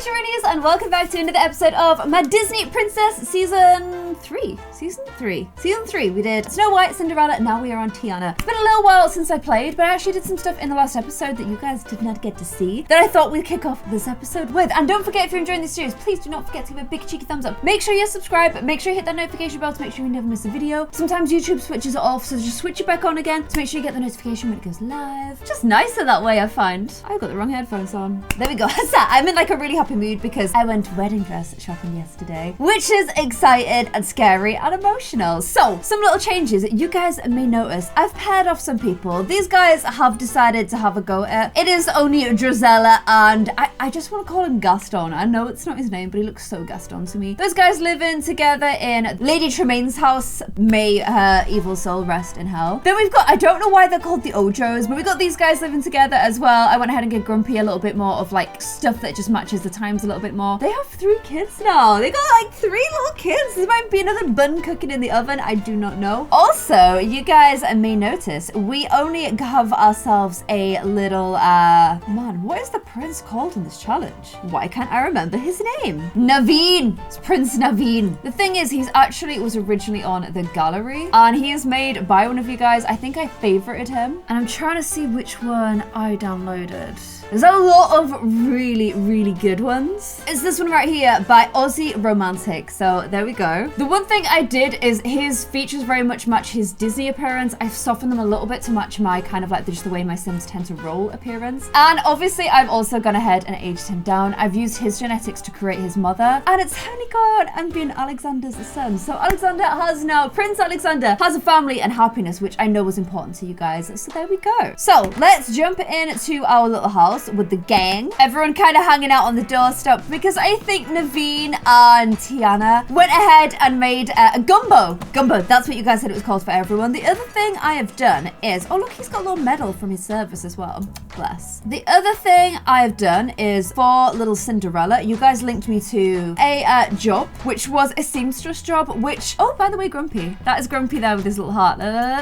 Shirinies, and welcome back to another episode of my Disney Princess Season 3. Season 3. We did Snow White, Cinderella, and now we are on Tiana. It's been a little while since I played, but I actually did some stuff in the last episode that you guys did not get to see that I thought we'd kick off this episode with. And don't forget, if you're enjoying this series, please do not forget to give a big cheeky thumbs up. Make sure you subscribe, make sure you hit that notification bell to make sure you never miss a video. Sometimes YouTube switches it off, so just switch it back on again to make sure you get the notification when it goes live. Just nicer that way, I find. I got the wrong headphones on. There we go. I'm in like a really happy mood because I went wedding dress shopping yesterday, which is excited and scary and emotional. So, some little changes you guys may notice. I've paired off some people. These guys have decided to have a go at it. It is only Drizella and I just want to call him Gaston. I know it's not his name, but he looks so Gaston to me. Those guys living together in Lady Tremaine's house. May her evil soul rest in hell. Then we've got, I don't know why they're called the Ojos, but we got these guys living together as well. I went ahead and gave Grumpy a little bit more of like stuff that just matches the times a little bit more. They have 3 kids now. They got like 3 little kids. There might be another bun cooking in the oven. I do not know. Also, you guys may notice we only have ourselves a little, man, what is the prince called in this challenge? Why can't I remember his name? Naveen. It's Prince Naveen. The thing is, he's actually was originally on the gallery and he is made by one of you guys. I think I favorited him and I'm trying to see which one I downloaded. There's a lot of really good ones. It's this one right here by Aussie Romantic. So there we go. The one thing I did is his features very much match his Disney appearance. I've softened them a little bit to match my kind of like just the way my Sims tend to roll appearance. And obviously I've also gone ahead and aged him down. I've used his genetics to create his mother. And it's only God and being Alexander's son. So Alexander has now, Prince Alexander has a family and happiness, which I know was important to you guys. So there we go. So let's jump into our little house with the gang. Everyone kind of hanging out on the doorstep because I think Naveen and Tiana went ahead and made a gumbo. Gumbo, that's what you guys said it was called for everyone. The other thing I have done is, oh look, he's got a little medal from his service as well. Bless. The other thing I have done is for little Cinderella, you guys linked me to a job, which was a seamstress job, which, oh, by the way, Grumpy. That is Grumpy there with his little heart.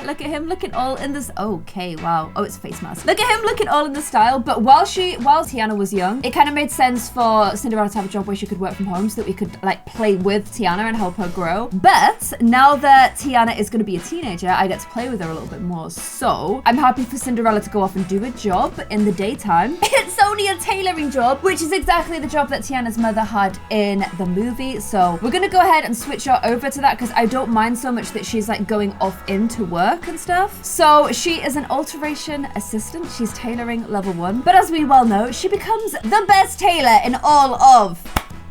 Look at him looking all in this. Okay, wow. Oh, it's a face mask. Look at him looking all in the style. But while Tiana was young, it kind of made sense for Cinderella to have a job where she could work from home so that we could like play with Tiana and help her grow. But now that Tiana is going to be a teenager, I get to play with her a little bit more. So I'm happy for Cinderella to go off and do a job in the daytime. It's only a tailoring job, which is exactly the job that Tiana's mother had in the movie. So we're going to go ahead and switch her over to that because I don't mind so much that she's like going off into work and stuff. So she is an alteration assistant. She's tailoring level 1. But as we well know, she becomes the best tailor in all of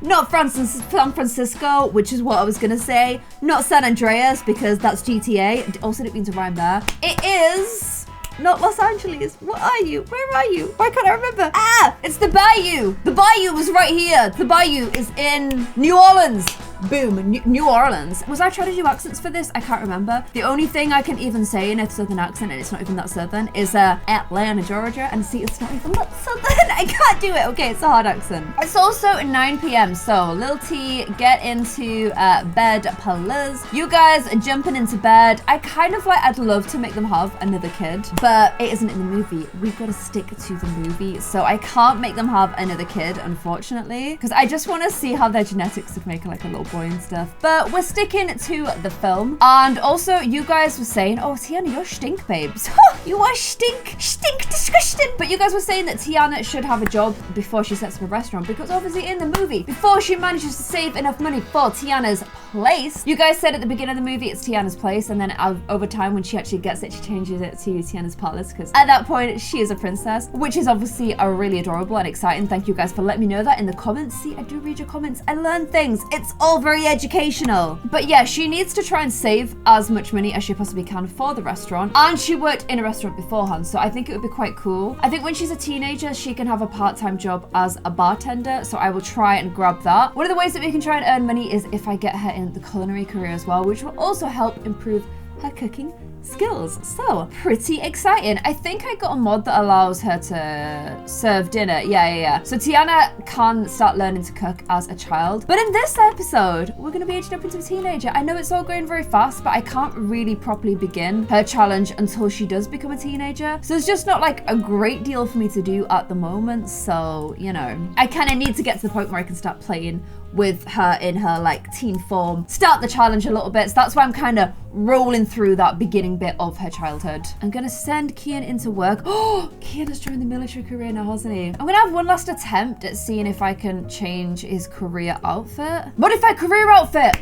not San Francisco, which is what I was gonna say. Not San Andreas, because that's GTA. Also didn't mean to rhyme there. It is not Los Angeles. What are you? Where are you? Why can't I remember? Ah, it's the Bayou. The Bayou was right here. The Bayou is in New Orleans. Boom, New Orleans. Was I trying to do accents for this? I can't remember. The only thing I can even say in a southern accent, and it's not even that southern, is Atlanta, Georgia. And see, it's not even that southern. I can't do it. Okay, it's a hard accent. It's also 9 p.m. So, Lil T, get into bed, please. You guys are jumping into bed. I kind of like, I'd love to make them have another kid, but it isn't in the movie. We've got to stick to the movie. So I can't make them have another kid, unfortunately, because I just want to see how their genetics would make like a little boy and stuff. But we're sticking to the film. And also, you guys were saying, oh, Tiana, you're stink, babes. You are stink, disgusting. But you guys were saying that Tiana should have a job before she sets up a restaurant, because obviously in the movie, before she manages to save enough money for Tiana's place, you guys said at the beginning of the movie it's Tiana's place, and then over time when she actually gets it, she changes it to Tiana's palace, because at that point she is a princess, which is obviously really adorable and exciting. Thank you guys for letting me know that in the comments. See, I do read your comments. I learn things. It's all very educational. But yeah, she needs to try and save as much money as she possibly can for the restaurant, and she worked in a restaurant beforehand, so I think it would be quite cool. I think when she's a teenager she can have a part-time job as a bartender, so I will try and grab that. One of the ways that we can try and earn money is if I get her in the culinary career as well, which will also help improve her cooking skills. So pretty exciting. I think I got a mod that allows her to serve dinner. Yeah. So Tiana can start learning to cook as a child. But in this episode, we're going to be aging up into a teenager. I know it's all going very fast, but I can't really properly begin her challenge until she does become a teenager. So it's just not like a great deal for me to do at the moment. So, you know, I kind of need to get to the point where I can start playing with her in her like teen form, start the challenge a little bit. So that's why I'm kind of rolling through that beginning bit of her childhood. I'm gonna send Kian into work. Oh, Kian has joined the military career now, hasn't he? I'm gonna have one last attempt at seeing if I can change his career outfit. Modify career outfit.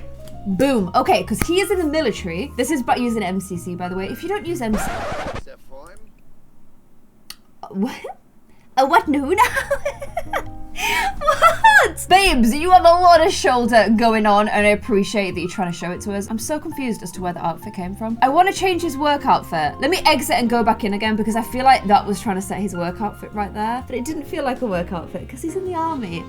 Boom. Okay, because he is in the military. This is by using MCC, by the way. If you don't use MCC, what? What no now? What? Babes, you have a lot of shoulder going on, and I appreciate that you're trying to show it to us. I'm so confused as to where the outfit came from. I want to change his work outfit. Let me exit and go back in again, because I feel like that was trying to set his work outfit right there, but it didn't feel like a work outfit because he's in the army.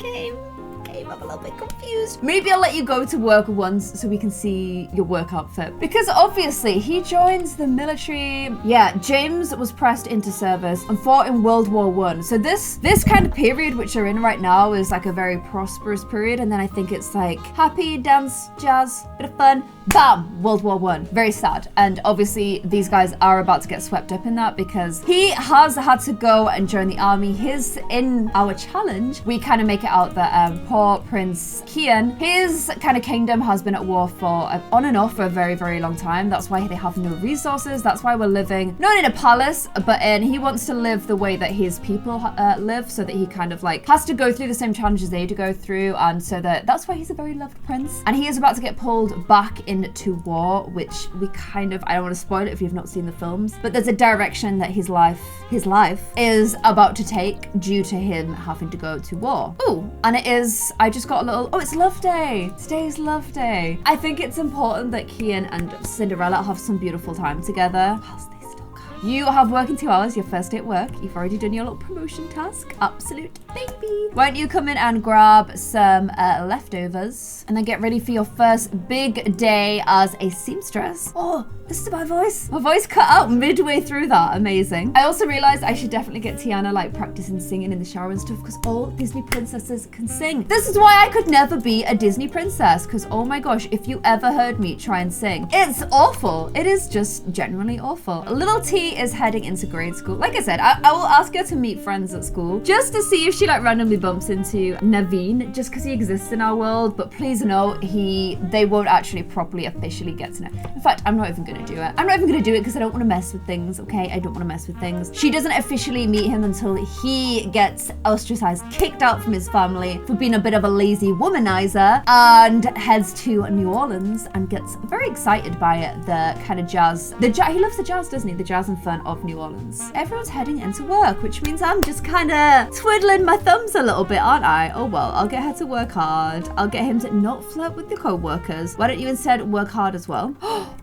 I'm a little bit confused. Maybe I'll let you go to work once so we can see your work outfit, because obviously he joins the military. Yeah, James was pressed into service and fought in World War I. So this kind of period which they're in right now is like a very prosperous period, and then I think it's like happy, dance, jazz, bit of fun, bam, World War I. Very sad. And obviously these guys are about to get swept up in that because he has had to go and join the army. In our challenge, we kind of make it out that poor Prince Kian, his kind of kingdom has been at war for on and off for a very, very long time. That's why they have no resources. That's why we're living not in a palace, but he wants to live the way that his people live, so that he kind of like has to go through the same challenges they do go through, and so that's why he's a very loved prince. And he is about to get pulled back into war, which we kind of, I don't want to spoil it if you've not seen the films, but there's a direction that his life is about to take due to him having to go to war. Oh, and it is, I just got a little, oh, it's Love Day. Today's Love Day. I think it's important that Kian and Cinderella have some beautiful time together. You have work in 2 hours, your first day at work. You've already done your little promotion task. Absolute baby. Why don't you come in and grab some leftovers and then get ready for your first big day as a seamstress. Oh, this is my voice. My voice cut out midway through that. Amazing. I also realized I should definitely get Tiana like practicing singing in the shower and stuff, because all Disney princesses can sing. This is why I could never be a Disney princess, because oh my gosh, if you ever heard me try and sing, it's awful. It is just genuinely awful. Little T is heading into grade school. Like I said, I will ask her to meet friends at school just to see if she like randomly bumps into Naveen, just because he exists in our world. But please know, they won't actually properly officially get to know. In fact, I'm not even gonna do it. I'm not even gonna do it because I don't want to mess with things, okay? I don't want to mess with things. She doesn't officially meet him until he gets ostracized, kicked out from his family for being a bit of a lazy womanizer, and heads to New Orleans and gets very excited by it. The kind of jazz, he loves the jazz, doesn't he? The jazz and fun of New Orleans. Everyone's heading into work, which means I'm just kind of twiddling my thumbs a little bit, aren't I? Oh well, I'll get her to work hard. I'll get him to not flirt with the co-workers. Why don't you instead work hard as well?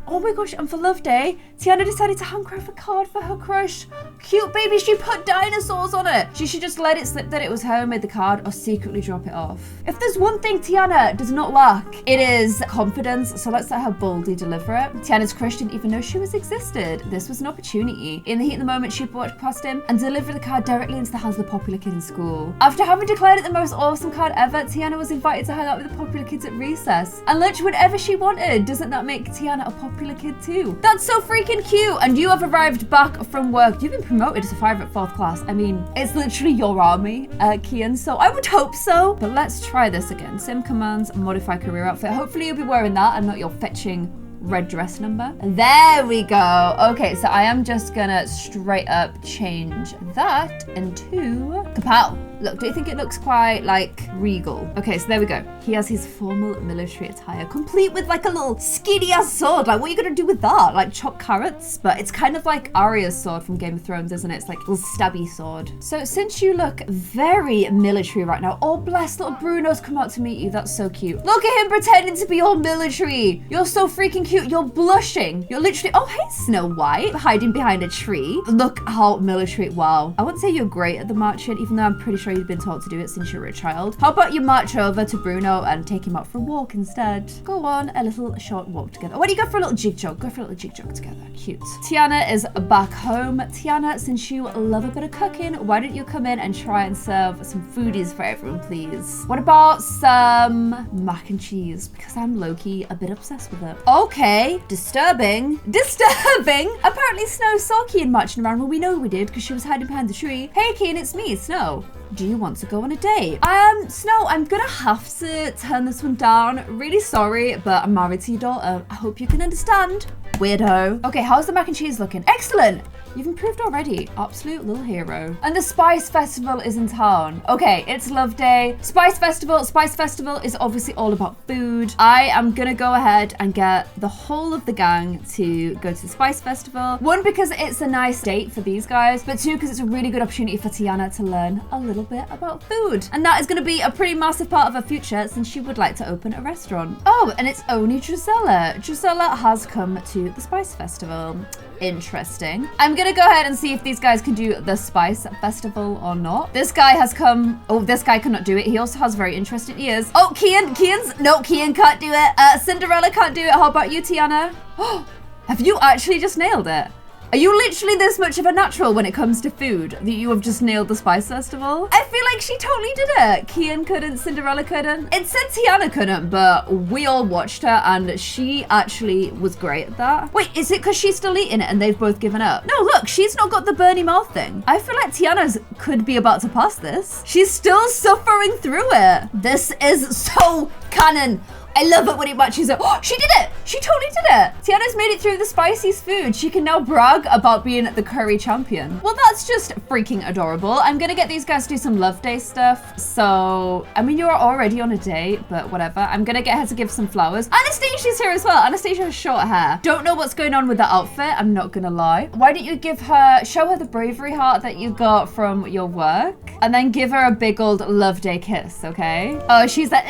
Oh my gosh, and for Love Day, Tiana decided to handcraft a card for her crush. Cute baby, she put dinosaurs on it. She should just let it slip that it was her who made the card, or secretly drop it off. If there's one thing Tiana does not lack, it is confidence, so let's let her boldly deliver it. Tiana's crush didn't even know she was existed. This was an opportunity. In the heat of the moment, she walked past him and delivered the card directly into the hands of the popular kid in school. After having declared it the most awesome card ever, Tiana was invited to hang out with the popular kids at recess and lunch whenever she wanted. Doesn't that make Tiana a popular kid too? That's so freaking cute. And you have arrived back from work. You've been promoted to fire at 4th class. I mean, it's literally your army, Kian, so I would hope so. But let's try this again. Sim commands, modify career outfit. Hopefully you'll be wearing that and not your fetching red dress number. There we go. Okay, so I am just gonna straight up change that into kapow. Look, do you think it looks quite like regal? Okay, so there we go. He has his formal military attire, complete with like a little skinny ass sword. Like, what are you gonna do with that? Like chop carrots? But it's kind of like Arya's sword from Game of Thrones, isn't it? It's like a little stabby sword. So since you look very military right now, oh bless, little Bruno's come out to meet you. That's so cute. Look at him pretending to be all military. You're so freaking cute. You're blushing. You're literally, oh hey Snow White, hiding behind a tree. Look how military, wow. I wouldn't say you're great at the marching, even though I'm pretty sure already been taught to do it since you were a child. How about you march over to Bruno and take him out for a walk instead? Go on a little short walk together. Why do you go for a little jig jog? Go for a little jig jog together. Cute. Tiana is back home. Tiana, since you love a bit of cooking, why don't you come in and try and serve some foodies for everyone, please? What about some mac and cheese? Because I'm low-key a bit obsessed with it. Okay, disturbing. Disturbing! Apparently Snow saw Kian marching around. Well, we know we did because she was hiding behind the tree. Hey Kian, it's me, Snow. Do you want to go on a date? Snow, I'm gonna have to turn this one down. Really sorry, but I'm married to your daughter. I hope you can understand. Weirdo. Okay, how's the mac and cheese looking? Excellent! You've improved already. Absolute little hero. And the Spice Festival is in town. Okay, it's Love Day. Spice Festival. Spice Festival is obviously all about food. I am gonna go ahead and get the whole of the gang to go to the Spice Festival. One, because it's a nice date for these guys, but two, because it's a really good opportunity for Tiana to learn a little bit about food. And that is gonna be a pretty massive part of her future since she would like to open a restaurant. Oh, and it's only Drusilla. Drusilla has come to the Spice Festival. Interesting. I'm gonna go ahead and see if these guys can do the Spice Festival or not. This guy has come. Oh, this guy cannot do it. He also has very interesting ears. Oh, Kian. No, Kian can't do it. Cinderella can't do it. How about you, Tiana? Have you actually just nailed it? Are you literally this much of a natural when it comes to food that you have just nailed the Spice Festival? I feel like she totally did it. Kian couldn't, Cinderella couldn't. It said Tiana couldn't, but we all watched her and she actually was great at that. Wait, is it because she's still eating it and they've both given up? No, look, she's not got the Bernie mouth thing. I feel like Tiana's could be about to pass this. She's still suffering through it. This is so canon. I love it when it matches up. Oh, she did it! She totally did it! Tiana's made it through the spiciest food. She can now brag about being the curry champion. Well, that's just freaking adorable. I'm gonna get these guys to do some Love Day stuff. So, I mean, you're already on a date, but whatever. I'm gonna get her to give some flowers. Anastasia's here as well. Anastasia has short hair. Don't know what's going on with that outfit. I'm not gonna lie. Why don't you show her the bravery heart that you got from your work, and then give her a big old Love Day kiss, okay? Oh, she's like,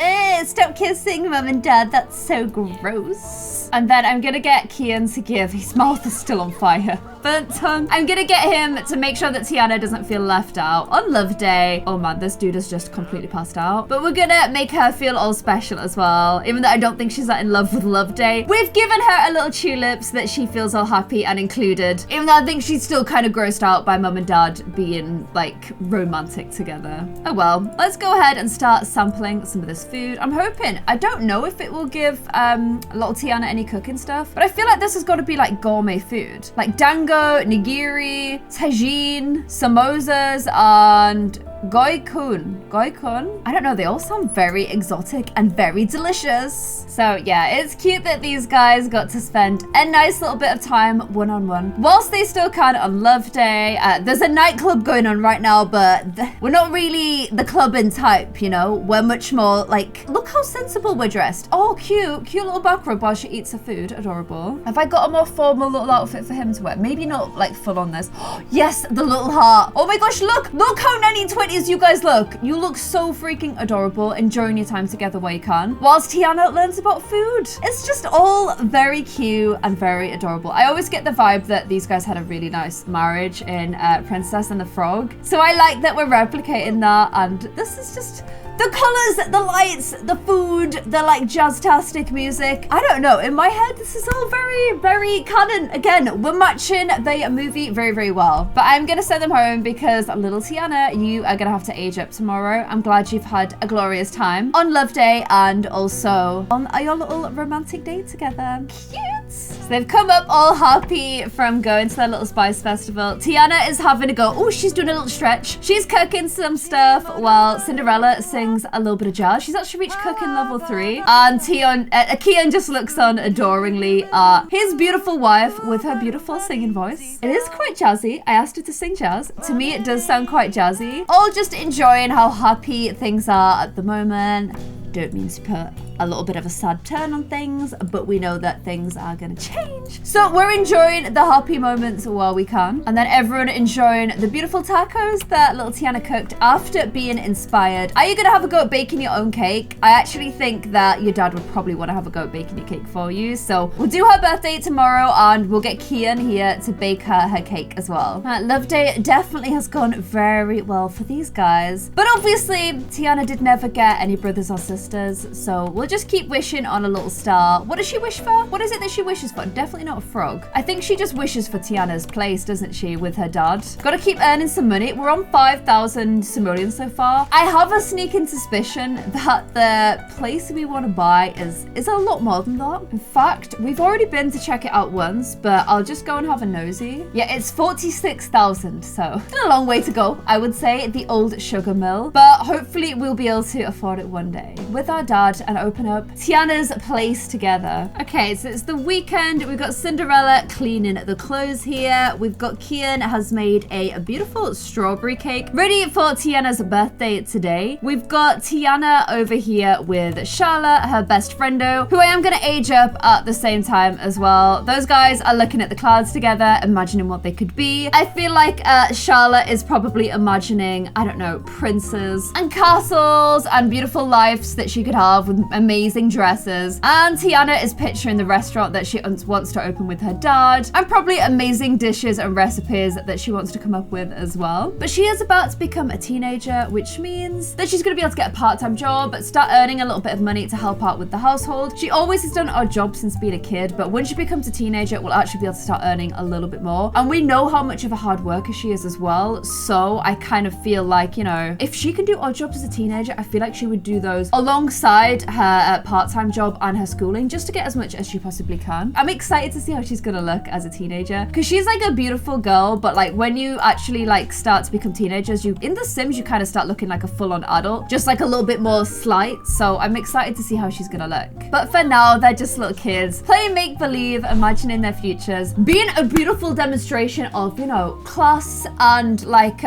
stop kissing, Mum and Dad, that's so gross. And then I'm gonna get Kian to give, his mouth is still on fire. Burnt tongue. I'm gonna get him to make sure that Tiana doesn't feel left out on Love Day. Oh man, this dude has just completely passed out. But we're gonna make her feel all special as well. Even though I don't think she's that in love with Love Day. We've given her a little tulip so that she feels all happy and included. Even though I think she's still kind of grossed out by Mum and Dad being like romantic together. Oh well, let's go ahead and start sampling some of this food. I'm hoping, I don't know if it will give little Tiana any cooking stuff, but I feel like this has got to be like gourmet food. Like dango, nigiri, tagine, samosas, and goikun. Goikun? I don't know, they all sound very exotic and very delicious. So yeah, it's cute that these guys got to spend a nice little bit of time one-on-one whilst they still can on Love Day. There's a nightclub going on right now, but we're not really the clubbing type, you know? We're much more like, look how sensible we're dressed. Oh, cute little back rub while she eats her food. Adorable. Have I got a more formal little outfit for him to wear? Maybe not like full on this. Yes, the little heart. Oh my gosh, look how 1920s you guys look. You look so freaking adorable, enjoying your time together where you can, whilst Tiana learns about food. It's just all very cute and very adorable. I always get the vibe that these guys had a really nice marriage in Princess and the Frog. So I like that we're replicating that, and this is just the colors, the lights, the food, the like jazztastic music. I don't know, in my head, this is all very, very canon. Again, we're matching the movie very, very well. But I'm gonna send them home because little Tiana, you are gonna have to age up tomorrow. I'm glad you've had a glorious time on Love Day and also on your little romantic day together. Cute. So they've come up all happy from going to their little Spice Festival. Tiana is having a go. Oh, she's doing a little stretch. She's cooking some stuff while Cinderella sings a little bit of jazz. She's actually reached cooking level 3. And Kian just looks on adoringly at his beautiful wife with her beautiful singing voice. It is quite jazzy. I asked her to sing jazz. To me, it does sound quite jazzy. All just enjoying how happy things are at the moment. Don't mean to put a little bit of a sad turn on things, but we know that things are gonna change. So we're enjoying the happy moments while we can. And then everyone enjoying the beautiful tacos that little Tiana cooked after being inspired. Are you gonna have a go at baking your own cake? I actually think that your dad would probably want to have a go at baking your cake for you. So we'll do her birthday tomorrow and we'll get Kian here to bake her cake as well. Love Day definitely has gone very well for these guys. But obviously, Tiana did never get any brothers or sisters. So we'll just keep wishing on a little star. What does she wish for? What is it that she wishes for? Definitely not a frog. I think she just wishes for Tiana's place, doesn't she, with her dad? Gotta keep earning some money. We're on 5,000 simoleons so far. I have a sneaking suspicion that the place we want to buy is a lot more than that. In fact, we've already been to check it out once, but I'll just go and have a nosy. Yeah, it's 46,000, so still a long way to go, I would say, the old sugar mill. But hopefully we'll be able to afford it one day with our dad and open up Tiana's place together. Okay, so it's the weekend. We've got Cinderella cleaning the clothes here. We've got Kian has made a beautiful strawberry cake ready for Tiana's birthday today. We've got Tiana over here with Charlotte, her best friendo, who I am going to age up at the same time as well. Those guys are looking at the clouds together, imagining what they could be. I feel like Charlotte is probably imagining, I don't know, princes and castles and beautiful lives that she could have with amazing dresses. And Tiana is picturing the restaurant that she wants to open with her dad and probably amazing dishes and recipes that she wants to come up with as well. But she is about to become a teenager, which means that she's going to be able to get a part-time job, start earning a little bit of money to help out with the household. She always has done odd jobs since being a kid, but when she becomes a teenager, we'll actually be able to start earning a little bit more. And we know how much of a hard worker she is as well. So I kind of feel like, you know, if she can do odd jobs as a teenager, I feel like she would do those alongside her part-time job and her schooling just to get as much as she possibly can. I'm excited to see how she's going to look as a teenager because she's like a beautiful girl, but like when you actually like start to become teenagers, in The Sims, you kind of start looking like a full-on adult, just like a little bit more slight. So I'm excited to see how she's gonna look. But for now, they're just little kids playing make-believe, imagining their futures, being a beautiful demonstration of, you know, class and like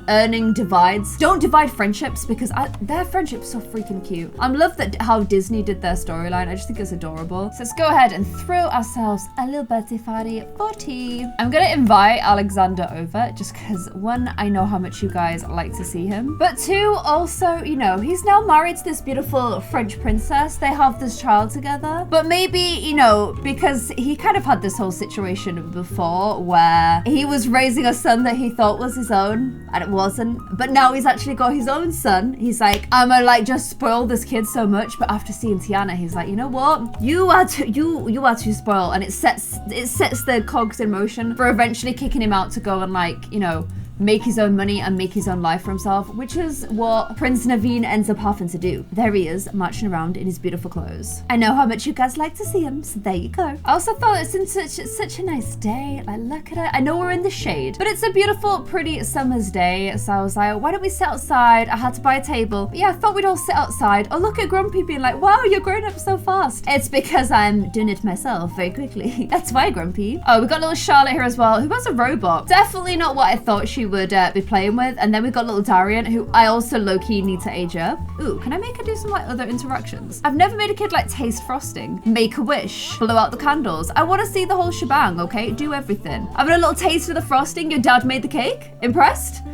earning divides. Don't divide friendships because their friendship's so freaking cute. I love that how Disney did their storyline. I just think it's adorable. So let's go ahead and throw ourselves a little birthday party for tea. I'm gonna invite Alexander over just because one, I know how much you guys like to see him, but two, also, you know, he's now married to this beautiful French princess. They have this child together, but maybe, you know, because he kind of had this whole situation before where he was raising a son that he thought was his own and it wasn't, but now he's actually got his own son. He's like, I'm gonna like just spoil this kid so much, but after seeing Tiana, he's like, you know what, you are too spoiled, and it sets the cogs in motion for eventually kicking him out to go and like, you know, make his own money and make his own life for himself, which is what Prince Naveen ends up having to do. There he is, marching around in his beautiful clothes. I know how much you guys like to see him, so there you go. I also thought it's in such a nice day. Like, look at it. I know we're in the shade, but it's a beautiful, pretty summer's day, so I was like, why don't we sit outside? I had to buy a table. But yeah, I thought we'd all sit outside. Oh, look at Grumpy being like, wow, you're growing up so fast. It's because I'm doing it myself very quickly. That's why, Grumpy. Oh, we got little Charlotte here as well, who has a robot. Definitely not what I thought she would be playing with. And then we've got little Darian, who I also low-key need to age up. Ooh, can I make her do some like other interactions? I've never made a kid like taste frosting, make a wish, blow out the candles. I want to see the whole shebang, okay? Do everything. Having a little taste of the frosting. Your dad made the cake. Impressed?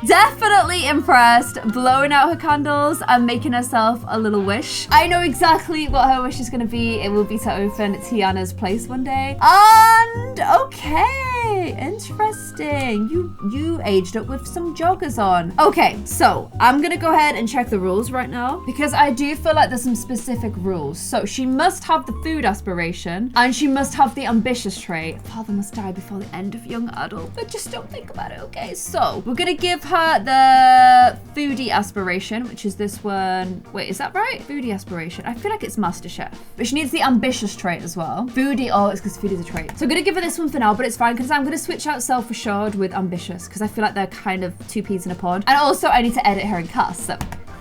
Definitely impressed. Blowing out her candles and making herself a little wish. I know exactly what her wish is going to be. It will be to open Tiana's place one day. And okay, interesting. You aged up with some joggers on. Okay, so I'm going to go ahead and check the rules right now because I do feel like there's some specific rules. So she must have the food aspiration and she must have the ambitious trait. Father must die before the end of young adult. But just don't think about it, okay? So we're going to give her the foodie aspiration, which is this one. Wait, is that right? Foodie aspiration. I feel like it's Master Chef, but she needs the ambitious trait as well. Foodie, oh, it's because foodie is a trait. So I'm gonna give her this one for now, but it's fine because I'm gonna switch out self-assured with ambitious because I feel like they're kind of two peas in a pod. And also I need to edit her in cast, so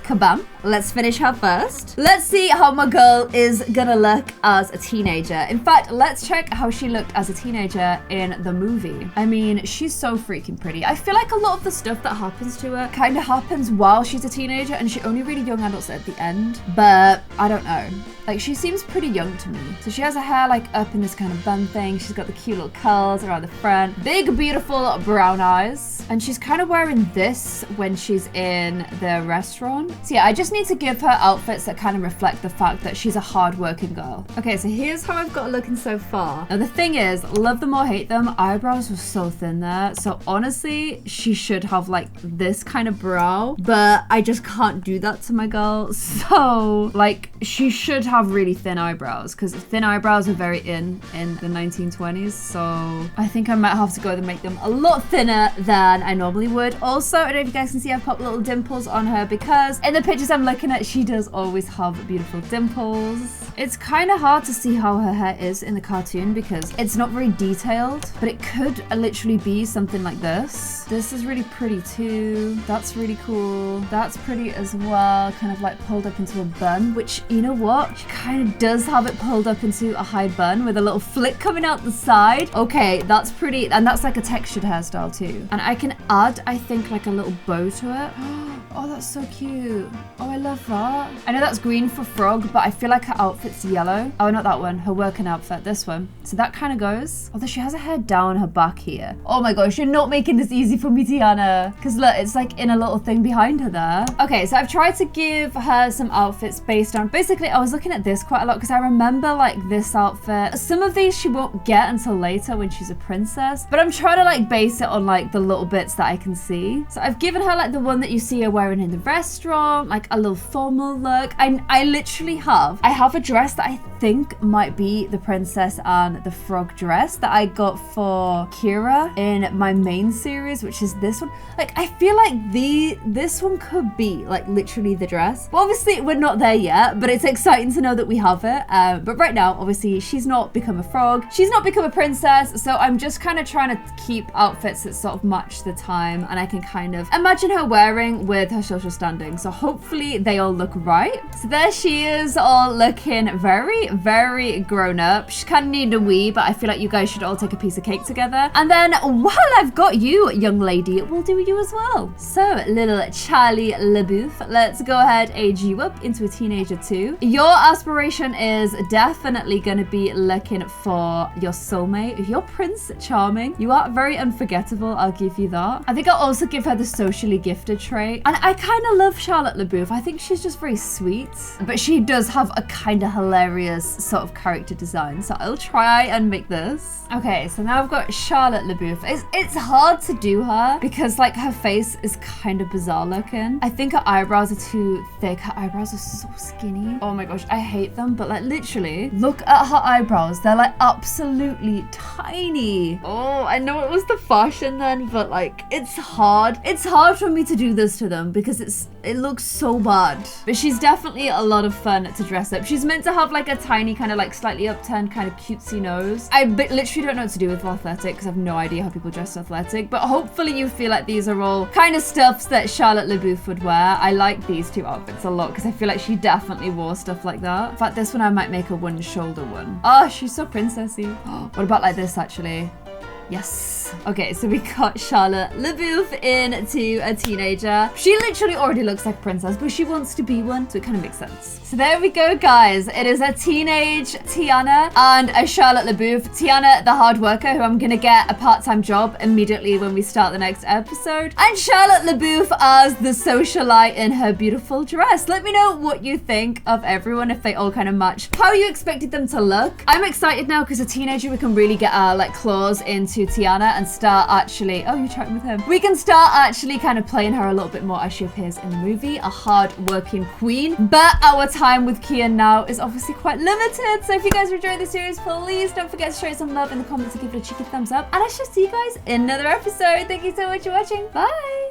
kabam. Let's finish her first. Let's see how my girl is gonna look as a teenager. In fact, let's check how she looked as a teenager in the movie. I mean, she's so freaking pretty. I feel like a lot of the stuff that happens to her kind of happens while she's a teenager, and she only really young adults at the end. But I don't know. Like, she seems pretty young to me. So she has her hair like up in this kind of bun thing. She's got the cute little curls around the front. Big, beautiful brown eyes. And she's kind of wearing this when she's in the restaurant. So yeah, I just need to give her outfits that kind of reflect the fact that she's a hard-working girl. Okay, so here's how I've got it looking so far. Now the thing is, love them or hate them, eyebrows were so thin there. So honestly, she should have like this kind of brow, but I just can't do that to my girl. So like, she should have really thin eyebrows, because thin eyebrows are very in the 1920s. So I think I might have to go and make them a lot thinner than I normally would. Also, I don't know if you guys can see I've popped little dimples on her, because in the pictures I'm looking at, she does always have beautiful dimples. It's kind of hard to see how her hair is in the cartoon because it's not very detailed, but it could literally be something like this. This is really pretty too. That's really cool. That's pretty as well, kind of like pulled up into a bun, which, you know what? She kind of does have it pulled up into a high bun with a little flick coming out the side. Okay, that's pretty, and that's like a textured hairstyle too. And I can add, I think, like a little bow to it. Oh, that's so cute. Oh, I love that. I know that's green for Frog, but I feel like her outfit's yellow. Oh, not that one. Her working outfit, this one. So that kind of goes. Although she has her hair down her back here. Oh my gosh, you're not making this easy for me, Tiana. Because look, it's like in a little thing behind her there. Okay, so I've tried to give her some outfits based on... Basically, I was looking at this quite a lot because I remember like this outfit. Some of these she won't get until later when she's a princess. But I'm trying to like base it on like the little bits that I can see. So I've given her like the one that you see her wearing in the restaurant, like a little formal look. I literally have a dress that I think might be the Princess and the Frog dress that I got for Kira in my main series, which is this one. Like, I feel like this one could be like literally the dress. Well, obviously we're not there yet, but it's exciting to know that we have it. But right now, obviously, she's not become a frog. She's not become a princess. So I'm just kind of trying to keep outfits that sort of match the time, and I can kind of imagine her wearing with her social standing. So hopefully they all look right. So there she is, all looking very, very grown up. She's kind of needing a wee, but I feel like you guys should all take a piece of cake together. And then while I've got you, young lady, we'll do you as well. So little Charlie LaBeouf, let's go ahead, age you up into a teenager too. Your aspiration is definitely going to be looking for your soulmate, your Prince Charming. You are very unforgettable, I'll give you that. I think I'll also give her the socially gifted trait. And I kind of love Charlotte LaBeouf. I think she's just very sweet, but she does have a kind of hilarious sort of character design. So I'll try and make this. Okay, so now I've got Charlotte LaBeouf. It's hard to do her because like her face is kind of bizarre looking. I think her eyebrows are too thick. Her eyebrows are so skinny. Oh my gosh, I hate them. But like literally, look at her eyebrows. They're like absolutely tiny. Oh, I know it was the fashion then, but like it's hard. It's hard for me to do this to them because it looks so bad. But she's definitely a lot of fun to dress up. She's meant to have like a tiny kind of like slightly upturned kind of cutesy nose. I literally don't know what to do with athletic because I have no idea how people dress athletic, but hopefully you feel like these are all kind of stuffs that Charlotte LaBeouf would wear. I like these two outfits a lot because I feel like she definitely wore stuff like that. In fact, this one I might make a one shoulder one. Oh, she's so princessy. What about like this actually? Yes. Okay, so we got Charlotte LaBeouf into a teenager. She literally already looks like a princess, but she wants to be one, so it kind of makes sense. So there we go, guys. It is a teenage Tiana and a Charlotte LaBeouf. Tiana, the hard worker, who I'm gonna get a part-time job immediately when we start the next episode. And Charlotte LaBeouf as the socialite in her beautiful dress. Let me know what you think of everyone, if they all kind of match how you expected them to look. I'm excited now because a teenager, we can really get our like claws into Tiana and start actually, oh, you're chatting with him. We can start actually kind of playing her a little bit more as she appears in the movie, a hard-working queen. But our time with Kian now is obviously quite limited. So if you guys are enjoying the series, please don't forget to show some love in the comments and give it a cheeky thumbs up. And I shall see you guys in another episode. Thank you so much for watching. Bye.